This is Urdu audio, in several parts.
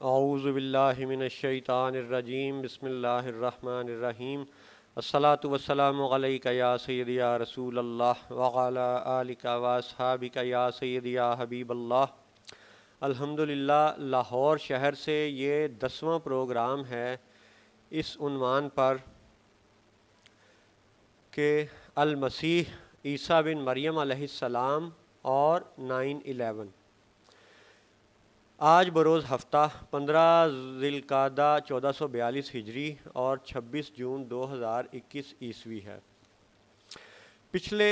اعوذ باللہ من الشیطان الرجیم بسم اللہ الرحمن الرحیم الصلاۃ والسلام علیک یا سیدی یا رسول اللہ وعلی آلک واصحابک یا سیدی یا حبیب اللہ۔ الحمدللہ لاہور شہر سے یہ 10واں پروگرام ہے اس عنوان پر کہ المسیح عیسیٰ بن مریم علیہ السلام اور 9/11۔ آج بروز ہفتہ 15 ذی القعدہ 1442 ہجری اور 26 جون 2021 عیسوی ہے۔ پچھلے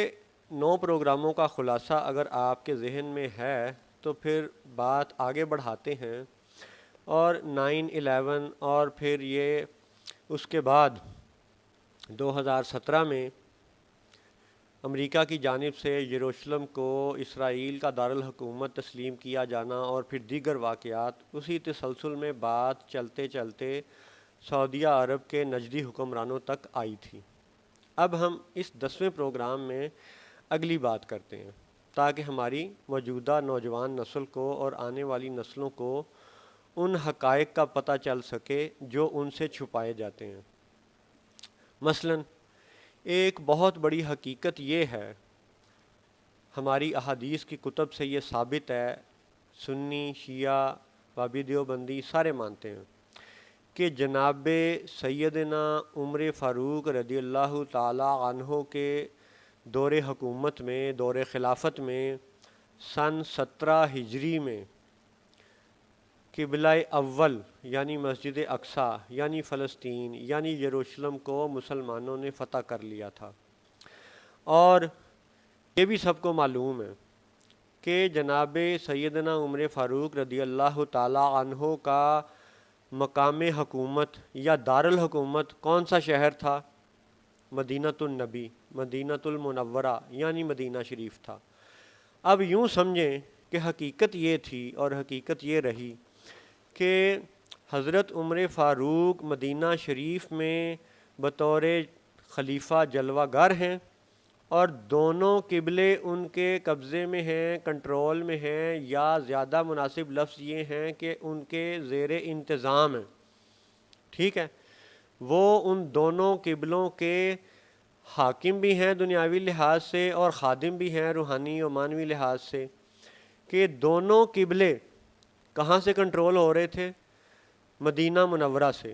9 پروگراموں کا خلاصہ اگر آپ کے ذہن میں ہے تو پھر بات آگے بڑھاتے ہیں، اور 9/11 اور پھر یہ اس کے بعد 2017 میں امریکہ کی جانب سے یروشلم کو اسرائیل کا دارالحکومت تسلیم کیا جانا، اور پھر دیگر واقعات، اسی تسلسل میں بات چلتے چلتے سعودیہ عرب کے نجدی حکمرانوں تک آئی تھی۔ اب ہم اس 10ویں پروگرام میں اگلی بات کرتے ہیں تاکہ ہماری موجودہ نوجوان نسل کو اور آنے والی نسلوں کو ان حقائق کا پتہ چل سکے جو ان سے چھپائے جاتے ہیں۔ مثلاً ایک بہت بڑی حقیقت یہ ہے، ہماری احادیث کی کتب سے یہ ثابت ہے، سنی، شیعہ، وہابی دیوبندی سارے مانتے ہیں کہ جناب سیدنا عمر فاروق رضی اللہ تعالی عنہ کے دور حکومت میں، دور خلافت میں، سن 17 ہجری میں قبلہ اول یعنی مسجد اقصیٰ یعنی فلسطین یعنی یروشلم کو مسلمانوں نے فتح کر لیا تھا۔ اور یہ بھی سب کو معلوم ہے کہ جناب سیدنا عمر فاروق رضی اللہ تعالی عنہ کا مقام حکومت یا دارالحکومت کون سا شہر تھا؟ مدینۃ النبی، مدینۃ المنورہ یعنی مدینہ شریف تھا۔ اب یوں سمجھیں کہ حقیقت یہ تھی اور حقیقت یہ رہی کہ حضرت عمر فاروق مدینہ شریف میں بطور خلیفہ جلوہ گر ہیں، اور دونوں قبلے ان کے قبضے میں ہیں، کنٹرول میں ہیں، یا زیادہ مناسب لفظ یہ ہیں کہ ان کے زیر انتظام ہیں۔ ٹھیک ہے، وہ ان دونوں قبلوں کے حاکم بھی ہیں دنیاوی لحاظ سے اور خادم بھی ہیں روحانی و معنوی لحاظ سے، کہ دونوں قبلے کہاں سے کنٹرول ہو رہے تھے؟ مدینہ منورہ سے،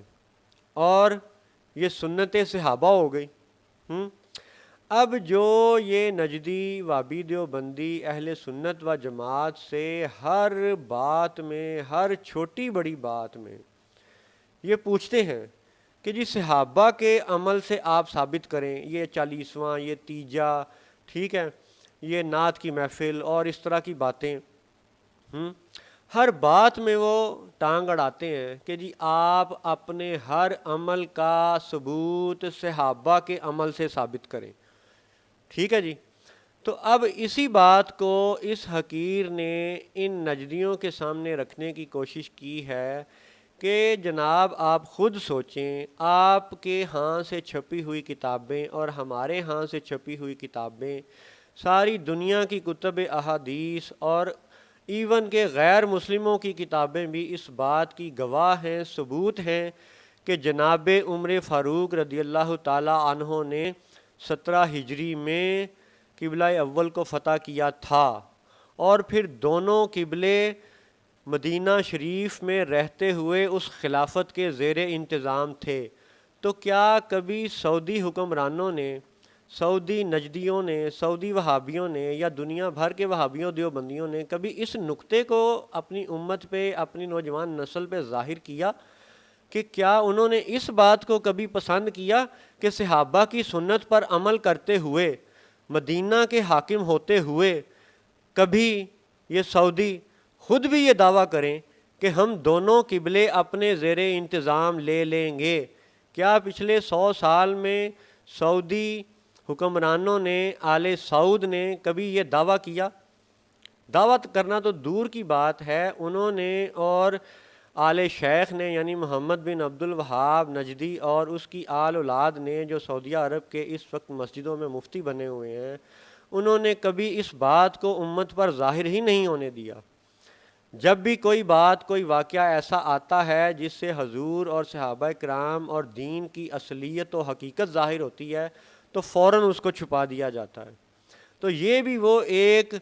اور یہ سنت صحابہ ہو گئی۔ اب جو یہ نجدی وہابی دیوبندی اہل سنت و جماعت سے ہر بات میں، ہر چھوٹی بڑی بات میں یہ پوچھتے ہیں کہ جی صحابہ کے عمل سے آپ ثابت کریں، یہ 40واں، یہ تیجا، ٹھیک ہے، یہ نعت کی محفل اور اس طرح کی باتیں، ہر بات میں وہ ٹانگ اڑاتے ہیں کہ جی آپ اپنے ہر عمل کا ثبوت صحابہ کے عمل سے ثابت کریں۔ ٹھیک ہے جی، تو اب اسی بات کو اس حقیر نے ان نجدیوں کے سامنے رکھنے کی کوشش کی ہے کہ جناب آپ خود سوچیں، آپ کے ہاں سے چھپی ہوئی کتابیں اور ہمارے ہاں سے چھپی ہوئی کتابیں، ساری دنیا کی کتب احادیث اور ایون کہ غیر مسلموں کی کتابیں بھی اس بات کی گواہ ہیں، ثبوت ہیں کہ جناب عمر فاروق رضی اللہ تعالی عنہ نے 17 ہجری میں قبلہ اول کو فتح کیا تھا، اور پھر دونوں قبلے مدینہ شریف میں رہتے ہوئے اس خلافت کے زیر انتظام تھے۔ تو کیا کبھی سعودی حکمرانوں نے، سعودی نجدیوں نے، سعودی وہابیوں نے یا دنیا بھر کے وہابیوں دیوبندیوں نے کبھی اس نقطے کو اپنی امت پہ، اپنی نوجوان نسل پہ ظاہر کیا کہ کیا انہوں نے اس بات کو کبھی پسند کیا کہ صحابہ کی سنت پر عمل کرتے ہوئے، مدینہ کے حاکم ہوتے ہوئے، کبھی یہ سعودی خود بھی یہ دعویٰ کریں کہ ہم دونوں قبلے اپنے زیر انتظام لے لیں گے؟ کیا پچھلے 100 سال میں سعودی حکمرانوں نے، آل سعود نے کبھی یہ دعویٰ کیا؟ دعویٰ کرنا تو دور کی بات ہے، انہوں نے اور آل شیخ نے یعنی محمد بن عبد الوہاب نجدی اور اس کی آل اولاد نے جو سعودیہ عرب کے اس وقت مسجدوں میں مفتی بنے ہوئے ہیں، انہوں نے کبھی اس بات کو امت پر ظاہر ہی نہیں ہونے دیا۔ جب بھی کوئی بات کوئی واقعہ ایسا آتا ہے جس سے حضور اور صحابہ کرام اور دین کی اصلیت و حقیقت ظاہر ہوتی ہے تو فوراً اس کو چھپا دیا جاتا ہے۔ تو یہ بھی وہ ایک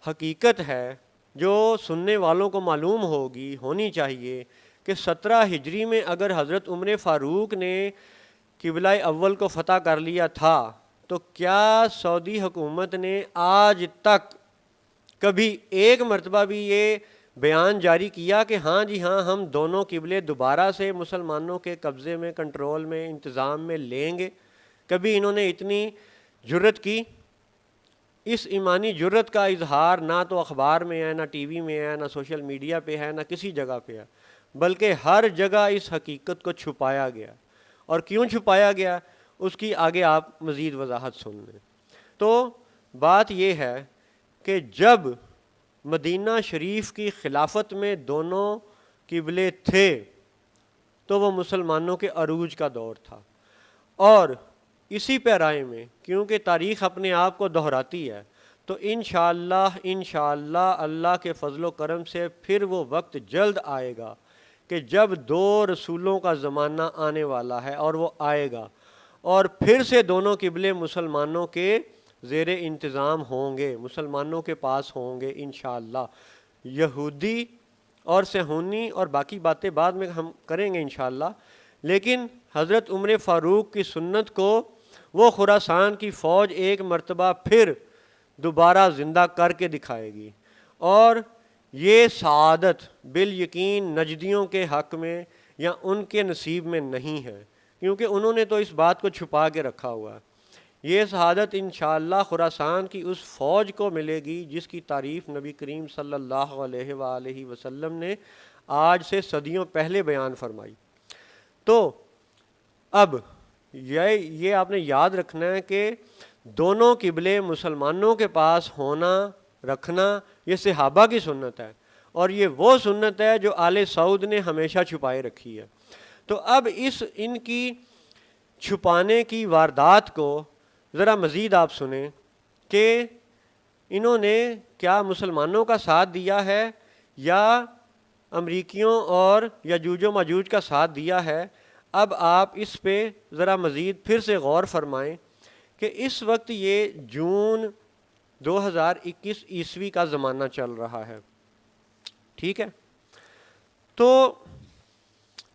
حقیقت ہے جو سننے والوں کو معلوم ہونی چاہیے کہ 17 ہجری میں اگر حضرت عمر فاروق نے قبلہ اول کو فتح کر لیا تھا تو کیا سعودی حکومت نے آج تک کبھی ایک مرتبہ بھی یہ بیان جاری کیا کہ ہاں جی ہاں ہم دونوں قبلے دوبارہ سے مسلمانوں کے قبضے میں، کنٹرول میں، انتظام میں لیں گے؟ کبھی انہوں نے اتنی جرت کی؟ اس ایمانی جرت کا اظہار نہ تو اخبار میں ہے، نہ ٹی وی میں ہے، نہ سوشل میڈیا پہ ہے، نہ کسی جگہ پہ ہے، بلکہ ہر جگہ اس حقیقت کو چھپایا گیا۔ اور کیوں چھپایا گیا اس کی آگے آپ مزید وضاحت سن لیں۔ تو بات یہ ہے کہ جب مدینہ شریف کی خلافت میں دونوں قبلے تھے تو وہ مسلمانوں کے عروج کا دور تھا، اور اسی پیرائے میں کیونکہ تاریخ اپنے آپ کو دہراتی ہے تو انشاءاللہ اللہ کے فضل و کرم سے پھر وہ وقت جلد آئے گا کہ جب 2 رسولوں کا زمانہ آنے والا ہے، اور وہ آئے گا، اور پھر سے دونوں قبلے مسلمانوں کے زیر انتظام ہوں گے، مسلمانوں کے پاس ہوں گے انشاءاللہ۔ یہودی اور صہیونی اور باقی باتیں بعد میں ہم کریں گے انشاءاللہ، لیکن حضرت عمر فاروق کی سنت کو وہ خراسان کی فوج ایک مرتبہ پھر دوبارہ زندہ کر کے دکھائے گی، اور یہ سعادت بالیقین نجدیوں کے حق میں یا ان کے نصیب میں نہیں ہے، کیونکہ انہوں نے تو اس بات کو چھپا کے رکھا ہوا ہے۔ یہ شہادت انشاءاللہ خراسان کی اس فوج کو ملے گی جس کی تعریف نبی کریم صلی اللہ علیہ وآلہ وسلم نے آج سے صدیوں پہلے بیان فرمائی۔ تو اب یہ آپ نے یاد رکھنا ہے کہ دونوں قبلے مسلمانوں کے پاس ہونا رکھنا یہ صحابہ کی سنت ہے، اور یہ وہ سنت ہے جو آل سعود نے ہمیشہ چھپائے رکھی ہے۔ تو اب ان کی چھپانے کی واردات کو ذرا مزید آپ سنیں کہ انہوں نے کیا مسلمانوں کا ساتھ دیا ہے یا امریکیوں اور یجوج و ماجوج کا ساتھ دیا ہے۔ اب آپ اس پہ ذرا مزید پھر سے غور فرمائیں کہ اس وقت یہ جون 2021 عیسوی کا زمانہ چل رہا ہے، ٹھیک ہے؟ تو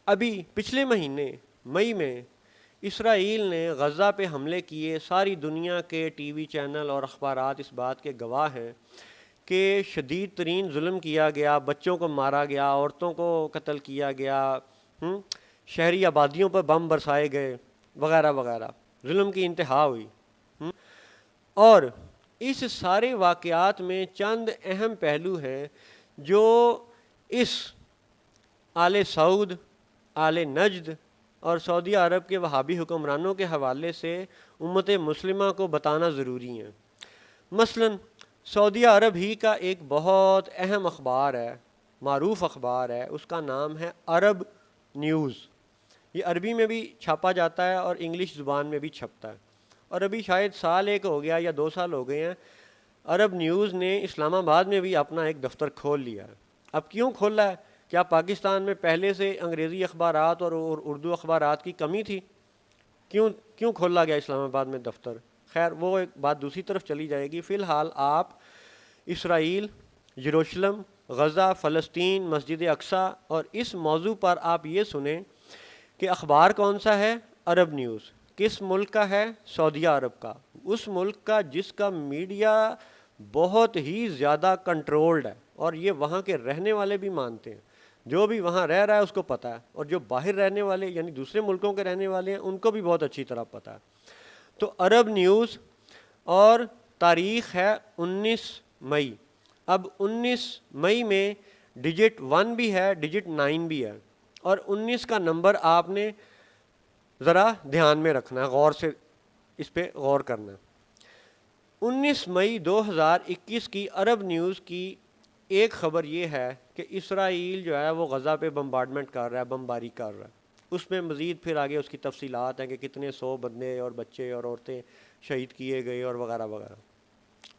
ابھی پچھلے مہینے مئی میں اسرائیل نے غزہ پہ حملے کیے، ساری دنیا کے ٹی وی چینل اور اخبارات اس بات کے گواہ ہیں کہ شدید ترین ظلم کیا گیا، بچوں کو مارا گیا، عورتوں کو قتل کیا گیا، شہری آبادیوں پر بم برسائے گئے وغیرہ وغیرہ، ظلم کی انتہا ہوئی۔ اور اس سارے واقعات میں چند اہم پہلو ہیں جو اس آل سعود، آل نجد اور سعودی عرب کے وہابی حکمرانوں کے حوالے سے امت مسلمہ کو بتانا ضروری ہیں۔ مثلا سعودی عرب ہی کا ایک بہت اہم اخبار ہے، معروف اخبار ہے، اس کا نام ہے عرب نیوز۔ یہ عربی میں بھی چھاپا جاتا ہے اور انگلش زبان میں بھی چھپتا ہے، اور ابھی شاید سال ایک ہو گیا یا 2 سال ہو گئے ہیں، عرب نیوز نے اسلام آباد میں بھی اپنا ایک دفتر کھول لیا ہے۔ اب کیوں کھولا ہے؟ کیا پاکستان میں پہلے سے انگریزی اخبارات اور اردو اخبارات کی کمی تھی؟ کیوں کھولا گیا اسلام آباد میں دفتر؟ خیر وہ ایک بات دوسری طرف چلی جائے گی۔ فی الحال آپ اسرائیل، یروشلم، غزہ، فلسطین، مسجد اقصیٰ اور اس موضوع پر آپ یہ سنیں کہ اخبار کون سا ہے؟ عرب نیوز۔ کس ملک کا ہے؟ سعودی عرب کا، اس ملک کا جس کا میڈیا بہت ہی زیادہ کنٹرولڈ ہے، اور یہ وہاں کے رہنے والے بھی مانتے ہیں، جو بھی وہاں رہ رہا ہے اس کو پتہ ہے، اور جو باہر رہنے والے یعنی دوسرے ملکوں کے رہنے والے ہیں ان کو بھی بہت اچھی طرح پتہ ہے۔ تو عرب نیوز، اور تاریخ ہے 19 مئی۔ اب 19 مئی میں ڈیجٹ 1 بھی ہے، ڈیجٹ 9 بھی ہے، اور 19 کا نمبر آپ نے ذرا دھیان میں رکھنا ہے، غور سے اس پہ غور کرنا ہے۔ 19 مئی 2021 کی عرب نیوز کی ایک خبر یہ ہے کہ اسرائیل جو ہے وہ غزہ پہ بمبارڈمنٹ کر رہا ہے، بمباری کر رہا ہے۔ اس میں مزید پھر آگے اس کی تفصیلات ہیں کہ کتنے 100 بندے اور بچے اور عورتیں شہید کیے گئے اور وغیرہ وغیرہ۔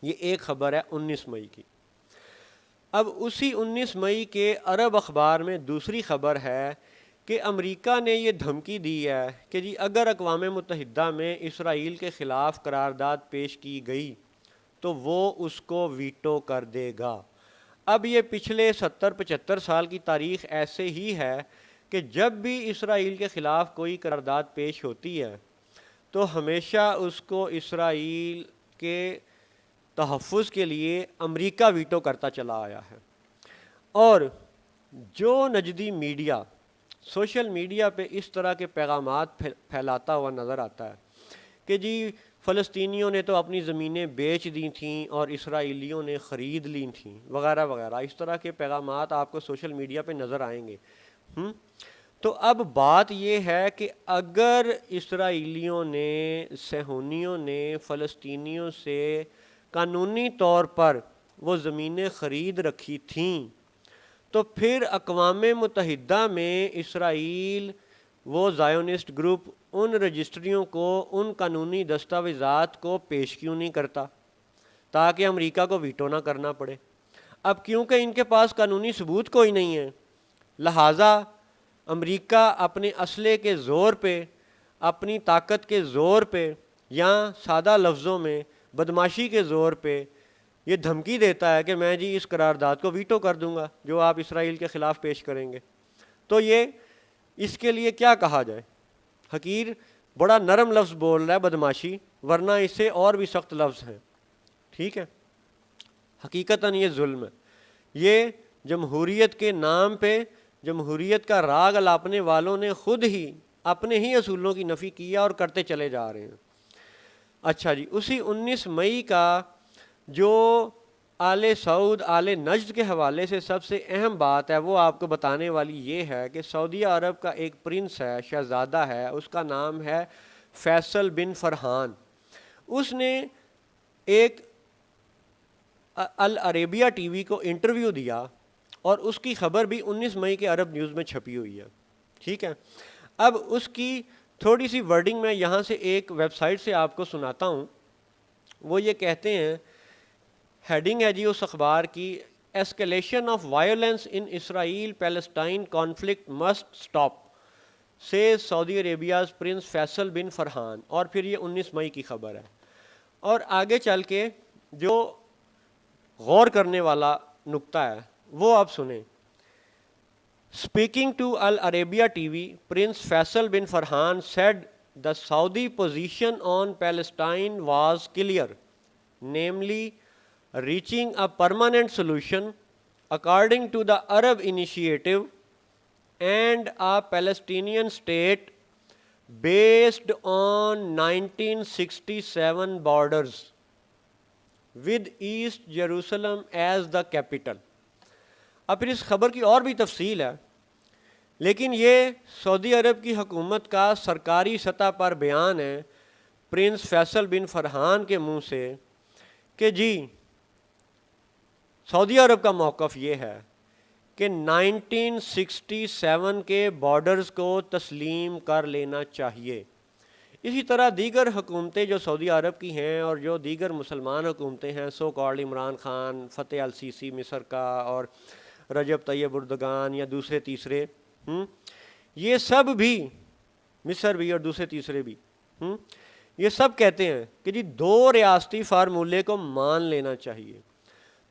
یہ ایک خبر ہے 19 مئی کی۔ اب اسی 19 مئی کے عرب اخبار میں دوسری خبر ہے کہ امریکہ نے یہ دھمکی دی ہے کہ جی اگر اقوام متحدہ میں اسرائیل کے خلاف قرارداد پیش کی گئی تو وہ اس کو ویٹو کر دے گا۔ اب یہ پچھلے 70-75 سال کی تاریخ ایسے ہی ہے کہ جب بھی اسرائیل کے خلاف کوئی قرارداد پیش ہوتی ہے تو ہمیشہ اس کو اسرائیل کے تحفظ کے لیے امریکہ ویٹو کرتا چلا آیا ہے۔ اور جو نجدی میڈیا سوشل میڈیا پہ اس طرح کے پیغامات پھیلاتا ہوا نظر آتا ہے کہ جی فلسطینیوں نے تو اپنی زمینیں بیچ دی تھیں اور اسرائیلیوں نے خرید لی تھیں وغیرہ وغیرہ، اس طرح کے پیغامات آپ کو سوشل میڈیا پہ نظر آئیں گے۔ تو اب بات یہ ہے کہ اگر اسرائیلیوں نے صہیونیوں نے فلسطینیوں سے قانونی طور پر وہ زمینیں خرید رکھی تھیں تو پھر اقوام متحدہ میں اسرائیل وہ زائونسٹ گروپ ان رجسٹریوں کو، ان قانونی دستاویزات کو پیش کیوں نہیں کرتا تاکہ امریکہ کو ویٹو نہ کرنا پڑے؟ اب کیونکہ ان کے پاس قانونی ثبوت کوئی نہیں ہے، لہٰذا امریکہ اپنے اسلحے کے زور پہ، اپنی طاقت کے زور پہ، یا سادہ لفظوں میں بدماشی کے زور پہ یہ دھمکی دیتا ہے کہ میں جی اس قرارداد کو ویٹو کر دوں گا جو آپ اسرائیل کے خلاف پیش کریں گے۔ تو یہ اس کے لیے کیا کہا جائے؟ حقیر بڑا نرم لفظ بول رہا ہے بدماشی، ورنہ اس سے اور بھی سخت لفظ ہیں، ٹھیک ہے؟ حقیقتاً یہ ظلم ہے، یہ جمہوریت کے نام پہ جمہوریت کا راگ الاپنے والوں نے خود ہی اپنے ہی اصولوں کی نفی کیا اور کرتے چلے جا رہے ہیں۔ اچھا جی، اسی 19 مئی کا جو آل سعود آل نجد کے حوالے سے سب سے اہم بات ہے وہ آپ کو بتانے والی یہ ہے کہ سعودی عرب کا ایک پرنس ہے، شہزادہ ہے، اس کا نام ہے فیصل بن فرحان۔ اس نے ایک العربیہ ٹی وی کو انٹرویو دیا اور اس کی خبر بھی 19 مئی کے عرب نیوز میں چھپی ہوئی ہے، ٹھیک ہے؟ اب اس کی تھوڑی سی ورڈنگ میں یہاں سے ایک ویب سائٹ سے آپ کو سناتا ہوں۔ وہ یہ کہتے ہیں، ہیڈنگ ہے جی اس اخبار کی، escalation of violence in Israel Palestine conflict must stop says Saudi Arabia's prince Faisal bin Farhan, اور پھر یہ 19 مئی کی خبر ہے۔ اور آگے چل کے جو غور کرنے والا نقطہ ہے وہ آپ سنیں۔ Speaking to Al Arabiya TV, Prince Faisal bin Farhan said the Saudi position on Palestine was clear, namely reaching a permanent solution according to the Arab Initiative and a Palestinian state based on 1967 borders with East Jerusalem as the capital۔ اب پھر اس خبر کی اور بھی تفصیل ہے، لیکن یہ سعودی عرب کی حکومت کا سرکاری سطح پر بیان ہے پرنس فیصل بن فرحان کے منہ سے کہ جی سعودی عرب کا موقف یہ ہے کہ 1967 کے بارڈرز کو تسلیم کر لینا چاہیے۔ اسی طرح دیگر حکومتیں جو سعودی عرب کی ہیں اور جو دیگر مسلمان حکومتیں ہیں، سو کالڈ عمران خان، فتح السیسی مصر کا، اور رجب طیب اردگان یا دوسرے تیسرے، یہ سب بھی، مصر بھی اور دوسرے تیسرے بھی، یہ سب کہتے ہیں کہ جی 2 ریاستی فارمولے کو مان لینا چاہیے۔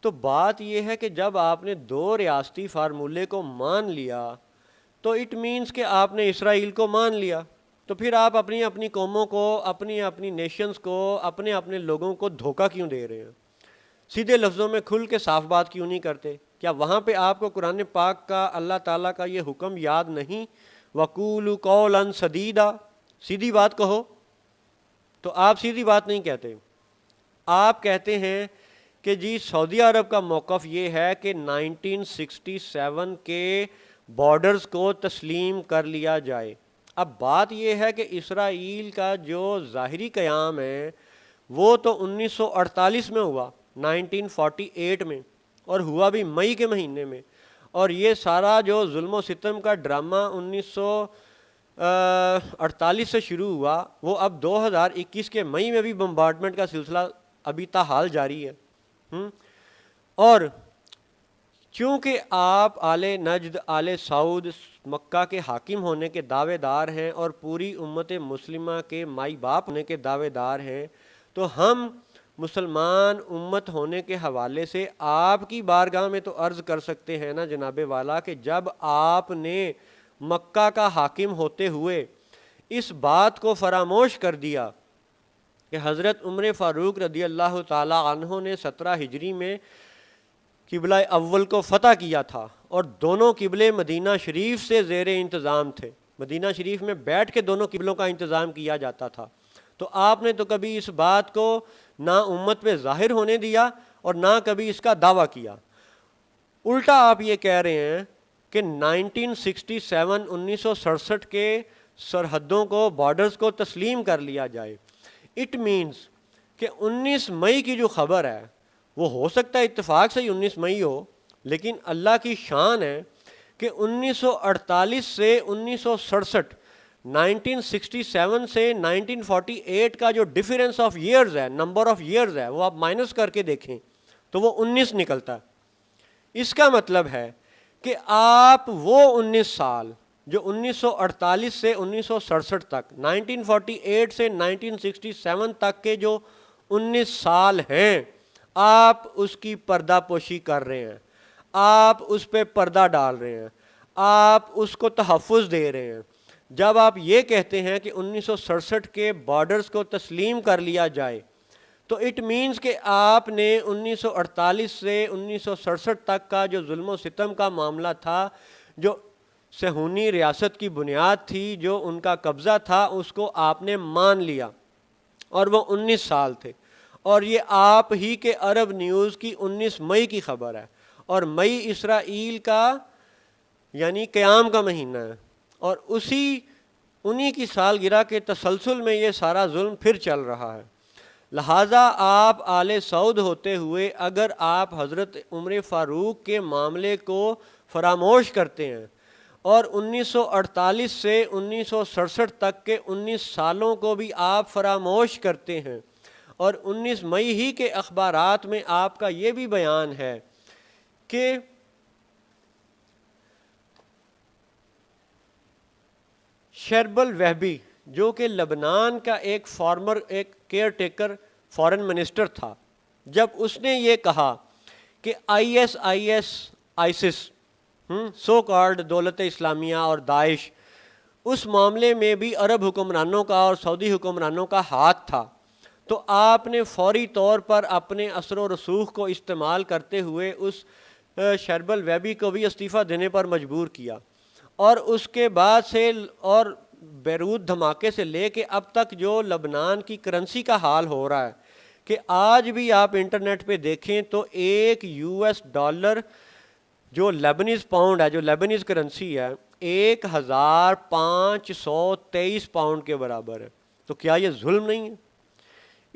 تو بات یہ ہے کہ جب آپ نے 2 ریاستی فارمولے کو مان لیا تو اٹ مینس کہ آپ نے اسرائیل کو مان لیا، تو پھر آپ اپنی اپنی قوموں کو، اپنی اپنی نیشنز کو، اپنے اپنے لوگوں کو دھوکہ کیوں دے رہے ہیں؟ سیدھے لفظوں میں کھل کے صاف بات کیوں نہیں کرتے؟ کیا وہاں پہ آپ کو قرآن پاک کا، اللہ تعالیٰ کا یہ حکم یاد نہیں، وَقُولُوا قَوْلًا سَدِيدًا، سیدھی بات کہو؟ تو آپ سیدھی بات نہیں کہتے، آپ کہتے ہیں کہ جی سعودی عرب کا موقف یہ ہے کہ 1967 کے بارڈرز کو تسلیم کر لیا جائے۔ اب بات یہ ہے کہ اسرائیل کا جو ظاہری قیام ہے وہ تو 1948 میں ہوا، 1948 میں، اور ہوا بھی مئی کے مہینے میں، اور یہ سارا جو ظلم و ستم کا ڈرامہ 1948 سے شروع ہوا وہ اب 2021 کے مئی میں بھی بمبارڈمنٹ کا سلسلہ ابھی تاحال جاری ہے۔ اور چونکہ آپ آل نجد آل سعود مکہ کے حاکم ہونے کے دعوے دار ہیں اور پوری امت مسلمہ کے مائی باپ ہونے کے دعوے دار ہیں، تو ہم مسلمان امت ہونے کے حوالے سے آپ کی بارگاہ میں تو عرض کر سکتے ہیں نا جناب والا، کہ جب آپ نے مکہ کا حاکم ہوتے ہوئے اس بات کو فراموش کر دیا کہ حضرت عمر فاروق رضی اللہ تعالی عنہ نے 17 ہجری میں قبلہ اول کو فتح کیا تھا، اور دونوں قبلے مدینہ شریف سے زیر انتظام تھے، مدینہ شریف میں بیٹھ کے دونوں قبلوں کا انتظام کیا جاتا تھا، تو آپ نے تو کبھی اس بات کو نہ امت پہ ظاہر ہونے دیا اور نہ کبھی اس کا دعویٰ کیا۔ الٹا آپ یہ کہہ رہے ہیں کہ 1967 1967 کے سرحدوں کو، بارڈرز کو تسلیم کر لیا جائے۔ اٹ مینز کہ 19 مئی کی جو خبر ہے وہ ہو سکتا ہے اتفاق سے ہی 19 مئی ہو، لیکن اللہ کی شان ہے کہ 1948 سے 1967، 1967 سے 1948 کا جو ڈیفرنس آف ایئرز ہے، نمبر آف ایئرز ہے، وہ آپ مائنس کر کے دیکھیں تو وہ 19 نکلتا ہے۔ اس کا مطلب ہے کہ آپ وہ 19 سال جو 1948 سے 1967 تک، 1948 سے 1967 تک کے جو 19 سال ہیں، آپ اس کی پردہ پوشی کر رہے ہیں، آپ اس پہ پردہ ڈال رہے ہیں، آپ اس کو تحفظ دے رہے ہیں۔ جب آپ یہ کہتے ہیں کہ 1967 کے بارڈرز کو تسلیم کر لیا جائے، تو اٹ مینز کہ آپ نے 1948 سے 1967 تک کا جو ظلم و ستم کا معاملہ تھا، جو صہیونی ریاست کی بنیاد تھی، جو ان کا قبضہ تھا، اس کو آپ نے مان لیا، اور وہ 19 سال تھے۔ اور یہ آپ ہی کے عرب نیوز کی 19 مئی کی خبر ہے، اور مئی اسرائیل کا یعنی قیام کا مہینہ ہے، اور انہی کی سالگرہ کے تسلسل میں یہ سارا ظلم پھر چل رہا ہے۔ لہٰذا آپ آل سعود ہوتے ہوئے اگر آپ حضرت عمر فاروق کے معاملے کو فراموش کرتے ہیں اور 1948 سے 1967 تک کے 19 سالوں کو بھی آپ فراموش کرتے ہیں، اور 19 مئی ہی کے اخبارات میں آپ کا یہ بھی بیان ہے کہ شربل وہبی جو کہ لبنان کا ایک کیئر ٹیکر فارن منسٹر تھا، جب اس نے یہ کہا کہ آئیسس سو کالڈ دولت اسلامیہ اور داعش، اس معاملے میں بھی عرب حکمرانوں کا اور سعودی حکمرانوں کا ہاتھ تھا، تو آپ نے فوری طور پر اپنے اثر و رسوخ کو استعمال کرتے ہوئے اس شربل ویبی کو بھی استعفیٰ دینے پر مجبور کیا، اور اس کے بعد سے اور بیروت دھماکے سے لے کے اب تک جو لبنان کی کرنسی کا حال ہو رہا ہے کہ آج بھی آپ انٹرنیٹ پہ دیکھیں تو ایک $1 جو لیبنیز پاؤنڈ ہے، جو لیبنیز کرنسی ہے، 1523 پاؤنڈ کے برابر ہے۔ تو کیا یہ ظلم نہیں ہے؟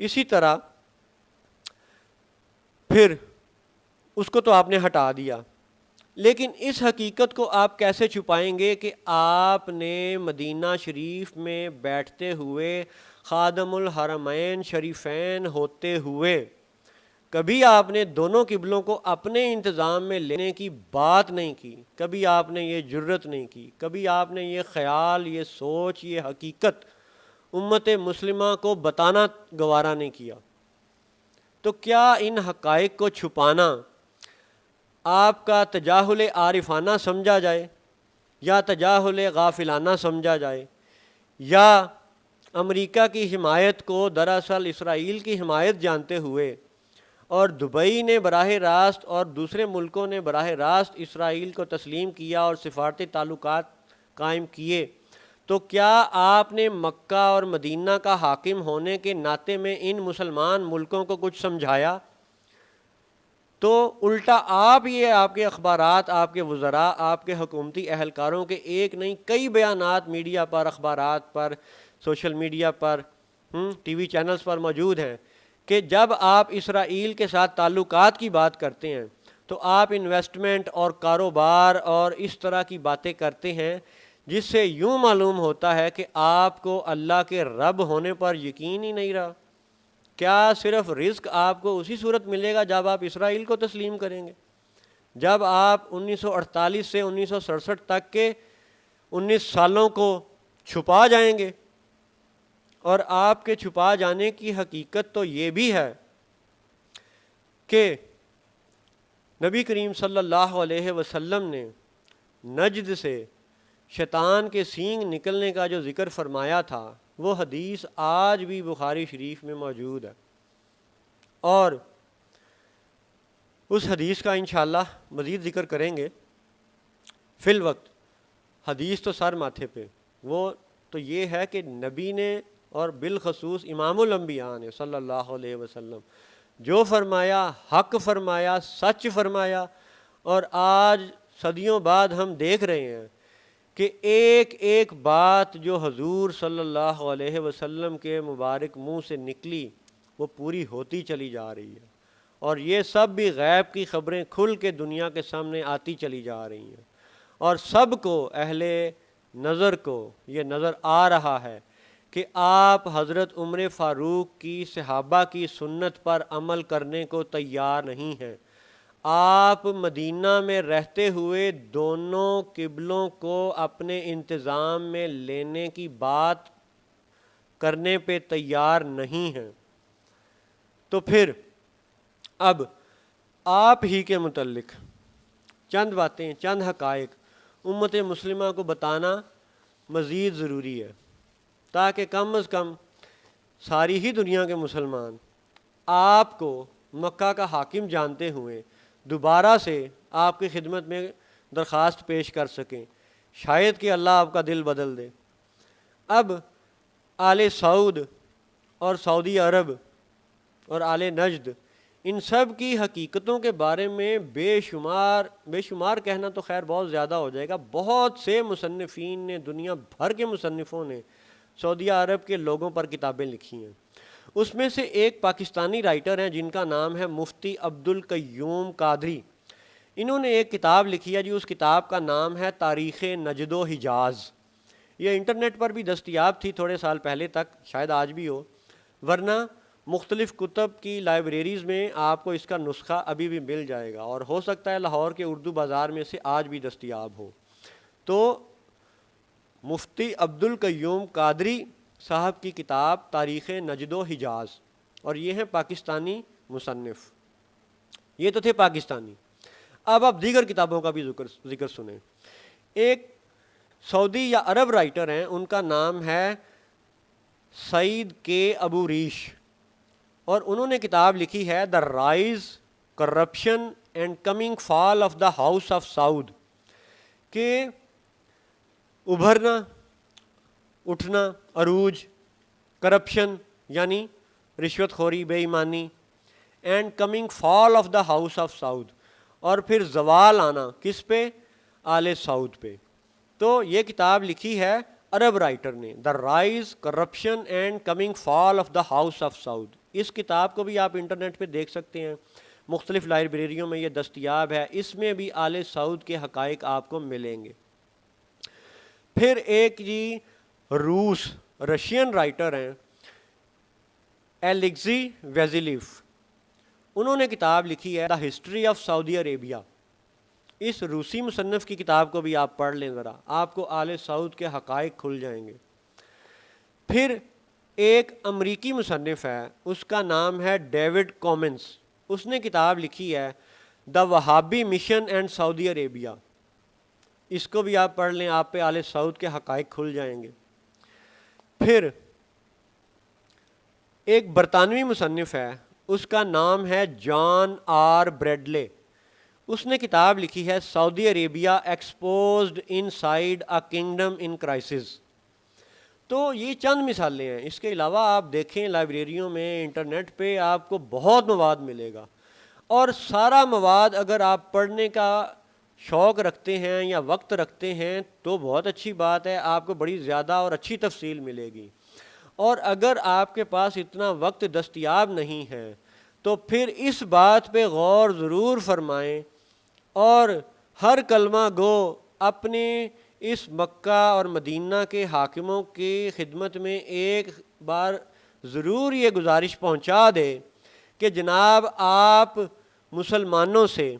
اسی طرح پھر اس کو تو آپ نے ہٹا دیا، لیکن اس حقیقت کو آپ کیسے چھپائیں گے کہ آپ نے مدینہ شریف میں بیٹھتے ہوئے خادم الحرمین شریفین ہوتے ہوئے کبھی آپ نے دونوں قبلوں کو اپنے انتظام میں لینے کی بات نہیں کی، کبھی آپ نے یہ جرت نہیں کی، کبھی آپ نے یہ خیال، یہ سوچ، یہ حقیقت امت مسلمہ کو بتانا گوارا نہیں کیا۔ تو کیا ان حقائق کو چھپانا آپ کا تجاہل عارفانہ سمجھا جائے، یا تجاہل غافلانہ سمجھا جائے، یا امریکہ کی حمایت کو دراصل اسرائیل کی حمایت جانتے ہوئے اور دبئی نے براہ راست اور دوسرے ملکوں نے براہ راست اسرائیل کو تسلیم کیا اور سفارتی تعلقات قائم کیے، تو کیا آپ نے مکہ اور مدینہ کا حاکم ہونے کے ناطے میں ان مسلمان ملکوں کو کچھ سمجھایا؟ تو الٹا آپ کے اخبارات، آپ کے وزراء، آپ کے حکومتی اہلکاروں کے ایک نہیں کئی بیانات میڈیا پر، اخبارات پر، سوشل میڈیا پر، ٹی وی چینلز پر موجود ہیں کہ جب آپ اسرائیل کے ساتھ تعلقات کی بات کرتے ہیں تو آپ انویسٹمنٹ اور کاروبار اور اس طرح کی باتیں کرتے ہیں جس سے یوں معلوم ہوتا ہے کہ آپ کو اللہ کے رب ہونے پر یقین ہی نہیں رہا۔ کیا صرف رزق آپ کو اسی صورت ملے گا جب آپ اسرائیل کو تسلیم کریں گے؟ جب آپ 1948 سے 1967 تک کے 19 سالوں کو چھپا جائیں گے، اور آپ کے چھپا جانے کی حقیقت تو یہ بھی ہے کہ نبی کریم صلی اللہ علیہ وسلم نے نجد سے شیطان کے سینگ نکلنے کا جو ذکر فرمایا تھا، وہ حدیث آج بھی بخاری شریف میں موجود ہے، اور اس حدیث کا انشاءاللہ مزید ذکر کریں گے۔ فی الوقت حدیث تو سر ماتھے پہ، وہ تو یہ ہے کہ نبی نے اور بالخصوص امام الانبیاء نے صلی اللہ علیہ وسلم جو فرمایا، حق فرمایا، سچ فرمایا، اور آج صدیوں بعد ہم دیکھ رہے ہیں کہ ایک ایک بات جو حضور صلی اللہ علیہ وسلم کے مبارک منہ سے نکلی وہ پوری ہوتی چلی جا رہی ہے، اور یہ سب بھی غیب کی خبریں کھل کے دنیا کے سامنے آتی چلی جا رہی ہیں، اور سب کو، اہل نظر کو یہ نظر آ رہا ہے کہ آپ حضرت عمر فاروق کی، صحابہ کی سنت پر عمل کرنے کو تیار نہیں ہیں۔ آپ مدینہ میں رہتے ہوئے دونوں قبلوں کو اپنے انتظام میں لینے کی بات کرنے پہ تیار نہیں ہیں۔ تو پھر اب آپ ہی کے متعلق چند باتیں، چند حقائق امت مسلمہ کو بتانا مزید ضروری ہے، تاکہ کم از کم ساری ہی دنیا کے مسلمان آپ کو مکہ کا حاکم جانتے ہوئے دوبارہ سے آپ کی خدمت میں درخواست پیش کر سکیں، شاید کہ اللہ آپ کا دل بدل دے۔ اب آل سعود اور سعودی عرب اور آل نجد، ان سب کی حقیقتوں کے بارے میں بے شمار کہنا تو خیر بہت زیادہ ہو جائے گا، بہت سے مصنفین نے، دنیا بھر کے مصنفوں نے سعودی عرب کے لوگوں پر کتابیں لکھی ہیں۔ اس میں سے ایک پاکستانی رائٹر ہیں جن کا نام ہے مفتی عبد القیوم قادری۔ انہوں نے ایک کتاب لکھی ہے جی، اس کتاب کا نام ہے تاریخ نجد و حجاز۔ یہ انٹرنیٹ پر بھی دستیاب تھی تھوڑے سال پہلے تک، شاید آج بھی ہو، ورنہ مختلف کتب کی لائبریریز میں آپ کو اس کا نسخہ ابھی بھی مل جائے گا، اور ہو سکتا ہے لاہور کے اردو بازار میں سے آج بھی دستیاب ہو۔ تو مفتی عبد القیوم قادری صاحب کی کتاب تاریخ نجد و حجاز، اور یہ ہیں پاکستانی مصنف، یہ تو تھے پاکستانی۔ اب آپ دیگر کتابوں کا بھی ذکر سنیں۔ ایک سعودی یا عرب رائٹر ہیں، ان کا نام ہے سعید کے ابو ریش، اور انہوں نے کتاب لکھی ہے the rise, corruption and coming fall of the house of Saud, کہ ابھرنا، اٹھنا، عروج، کرپشن یعنی رشوت خوری، بے ایمانی، and coming fall of the house of Saud, اور پھر زوال آنا کس پہ؟ آل سعود پہ۔ تو یہ کتاب لکھی ہے عرب رائٹر نے، the rise, corruption and coming fall of the house of Saud. اس کتاب کو بھی آپ انٹرنیٹ پہ دیکھ سکتے ہیں، مختلف لائبریریوں میں یہ دستیاب ہے، اس میں بھی آل سعود کے حقائق آپ کو ملیں گے۔ پھر ایک جی رشین رائٹر ہیں الیگزی ویزیلیف، انہوں نے کتاب لکھی ہے the history of Saudi Arabia. اس روسی مصنف کی کتاب کو بھی آپ پڑھ لیں ذرا، آپ کو آل سعود کے حقائق کھل جائیں گے۔ پھر ایک امریکی مصنف ہے، اس کا نام ہے ڈیوڈ کومنس، اس نے کتاب لکھی ہے دا وہابی مشن اینڈ سعودی عربیہ، اس کو بھی آپ پڑھ لیں، آپ پہ آل سعود کے حقائق کھل جائیں گے۔ پھر ایک برطانوی مصنف ہے، اس کا نام ہے جان آر بریڈلے، اس نے کتاب لکھی ہے سعودی عربیہ ایکسپوزڈ ان سائیڈ اے کنگڈم ان کرائسس۔ تو یہ چند مثالیں ہیں، اس کے علاوہ آپ دیکھیں لائبریریوں میں، انٹرنیٹ پہ آپ کو بہت مواد ملے گا، اور سارا مواد اگر آپ پڑھنے کا شوق رکھتے ہیں یا وقت رکھتے ہیں تو بہت اچھی بات ہے، آپ کو بڑی زیادہ اور اچھی تفصیل ملے گی۔ اور اگر آپ کے پاس اتنا وقت دستیاب نہیں ہے تو پھر اس بات پہ غور ضرور فرمائیں، اور ہر کلمہ گو اپنے اس مکہ اور مدینہ کے حاکموں کی خدمت میں ایک بار ضرور یہ گزارش پہنچا دے کہ جناب آپ مسلمانوں سے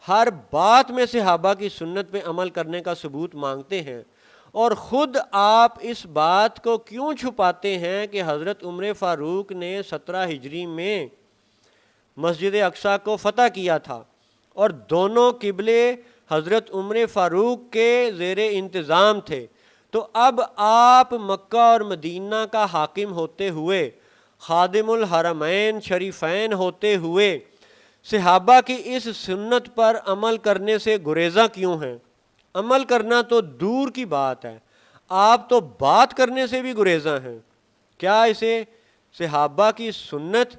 ہر بات میں صحابہ کی سنت پہ عمل کرنے کا ثبوت مانگتے ہیں، اور خود آپ اس بات کو کیوں چھپاتے ہیں کہ حضرت عمر فاروق نے 17 ہجری میں مسجد اقصیٰ کو فتح کیا تھا اور دونوں قبلے حضرت عمر فاروق کے زیر انتظام تھے؟ تو اب آپ مکہ اور مدینہ کا حاکم ہوتے ہوئے، خادم الحرمین شریفین ہوتے ہوئے، صحابہ کی اس سنت پر عمل کرنے سے گریزاں کیوں ہیں؟ عمل کرنا تو دور کی بات ہے، آپ تو بات کرنے سے بھی گریزاں ہیں۔ کیا اسے صحابہ کی سنت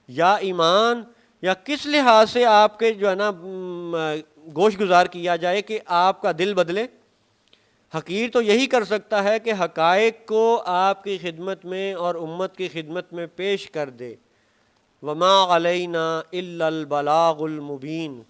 یا ایمان یا کس لحاظ سے آپ کے جو ہے نا گوش گزار کیا جائے کہ آپ کا دل بدلے؟ حقیر تو یہی کر سکتا ہے کہ حقائق کو آپ کی خدمت میں اور امت کی خدمت میں پیش کر دے۔ وما علینا الا البلاغ المبین۔